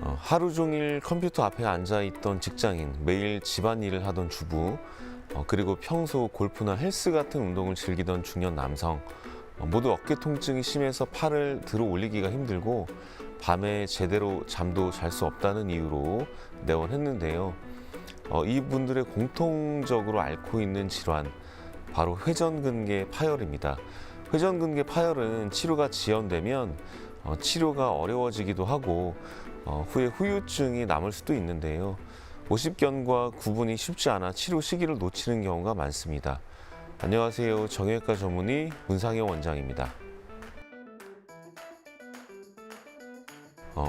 하루 종일 컴퓨터 앞에 앉아 있던 직장인, 매일 집안일을 하던 주부, 그리고 평소 골프나 헬스 같은 운동을 즐기던 중년 남성, 모두 어깨 통증이 심해서 팔을 들어 올리기가 힘들고 밤에 제대로 잠도 잘 수 없다는 이유로 내원했는데요. 이분들의 공통적으로 앓고 있는 질환, 바로 회전근개 파열입니다. 회전근개 파열은 치료가 지연되면 치료가 어려워지기도 하고 후에 후유증이 남을 수도 있는데요. 오십견과 구분이 쉽지 않아 치료 시기를 놓치는 경우가 많습니다. 안녕하세요. 정형외과 전문의 문상영 원장입니다.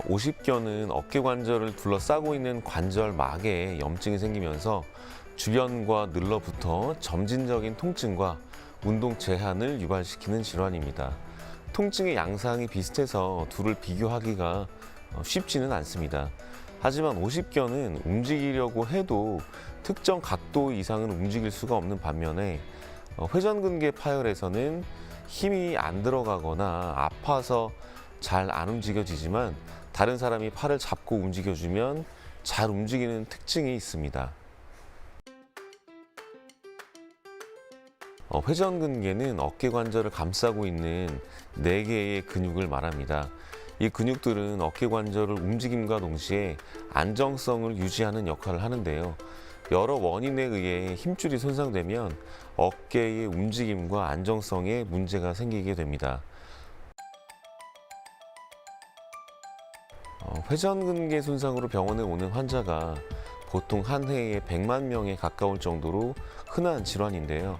오십견은 어깨 관절을 둘러싸고 있는 관절막에 염증이 생기면서 주변과 늘러붙어 점진적인 통증과 운동 제한을 유발시키는 질환입니다. 통증의 양상이 비슷해서 둘을 비교하기가 쉽지는 않습니다. 하지만 오십견은 움직이려고 해도 특정 각도 이상은 움직일 수가 없는 반면에 회전근개 파열에서는 힘이 안 들어가거나 아파서 잘 안 움직여지지만 다른 사람이 팔을 잡고 움직여주면 잘 움직이는 특징이 있습니다. 회전근개는 어깨 관절을 감싸고 있는 4개의 근육을 말합니다. 이 근육들은 어깨 관절을 움직임과 동시에 안정성을 유지하는 역할을 하는데요. 여러 원인에 의해 힘줄이 손상되면 어깨의 움직임과 안정성에 문제가 생기게 됩니다. 회전근개 손상으로 병원에 오는 환자가 보통 한 해에 100만 명에 가까울 정도로 흔한 질환인데요.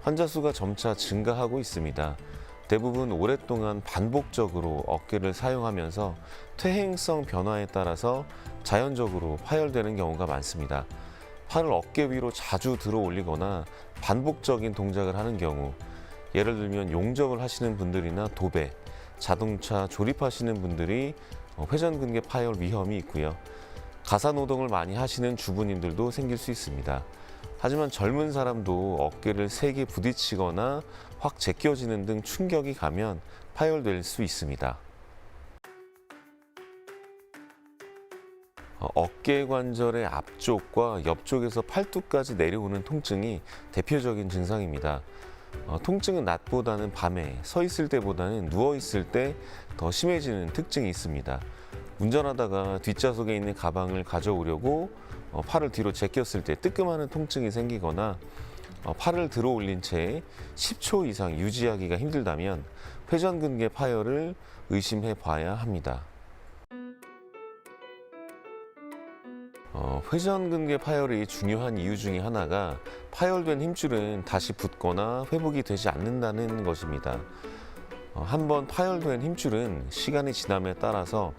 환자 수가 점차 증가하고 있습니다. 대부분 오랫동안 반복적으로 어깨를 사용하면서 퇴행성 변화에 따라서 자연적으로 파열되는 경우가 많습니다. 팔을 어깨 위로 자주 들어 올리거나 반복적인 동작을 하는 경우, 예를 들면 용접을 하시는 분들이나 도배, 자동차 조립하시는 분들이 회전근개 파열 위험이 있고요. 가사노동을 많이 하시는 주부님들도 생길 수 있습니다. 하지만 젊은 사람도 어깨를 세게 부딪히거나 확 제껴지는 등 충격이 가면 파열될 수 있습니다. 어깨 관절의 앞쪽과 옆쪽에서 팔뚝까지 내려오는 통증이 대표적인 증상입니다. 통증은 낮보다는 밤에, 서 있을 때보다는 누워 있을 때 더 심해지는 특징이 있습니다. 운전하다가 뒷좌석에 있는 가방을 가져오려고 팔을 뒤로 제꼈을 때 뜨끔하는 통증이 생기거나 팔을 들어 올린 채 10초 이상 유지하기가 힘들다면 회전근개 파열을 의심해 봐야 합니다. 회전근개 파열의 중요한 이유 중에 하나가 파열된 힘줄은 다시 붙거나 회복이 되지 않는다는 것입니다. 한번 파열된 힘줄은 시간이 지남에 따라서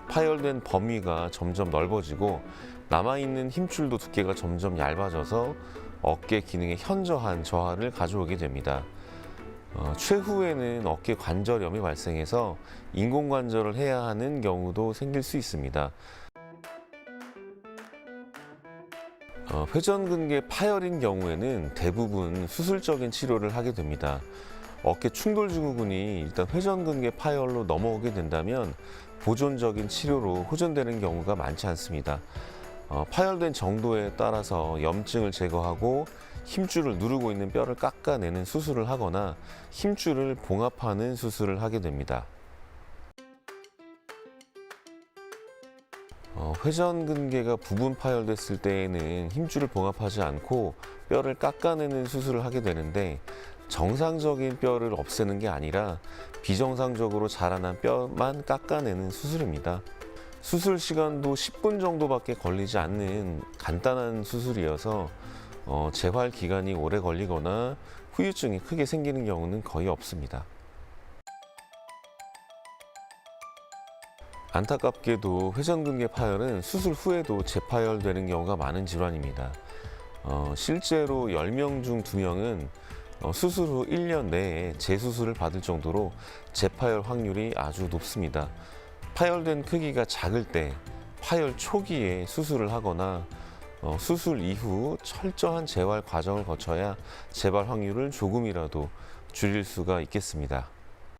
파열된 범위가 점점 넓어지고 남아있는 힘줄도 두께가 점점 얇아져서 어깨 기능에 현저한 저하를 가져오게 됩니다. 최후에는 어깨 관절염이 발생해서 인공관절을 해야 하는 경우도 생길 수 있습니다. 회전근개 파열인 경우에는 대부분 수술적인 치료를 하게 됩니다. 어깨 충돌 증후군이 일단 회전근개 파열로 넘어오게 된다면 보존적인 치료로 호전되는 경우가 많지 않습니다. 파열된 정도에 따라서 염증을 제거하고 힘줄을 누르고 있는 뼈를 깎아내는 수술을 하거나 힘줄을 봉합하는 수술을 하게 됩니다. 회전근개가 부분 파열됐을 때에는 힘줄을 봉합하지 않고 뼈를 깎아내는 수술을 하게 되는데 정상적인 뼈를 없애는 게 아니라 비정상적으로 자라난 뼈만 깎아내는 수술입니다. 수술 시간도 10분 정도밖에 걸리지 않는 간단한 수술이어서 재활 기간이 오래 걸리거나 후유증이 크게 생기는 경우는 거의 없습니다. 안타깝게도 회전근개 파열은 수술 후에도 재파열되는 경우가 많은 질환입니다. 실제로 10명 중 2명은 수술 후 1년 내에 재수술을 받을 정도로 재파열 확률이 아주 높습니다. 파열된 크기가 작을 때 파열 초기에 수술을 하거나 수술 이후 철저한 재활 과정을 거쳐야 재발 확률을 조금이라도 줄일 수가 있겠습니다.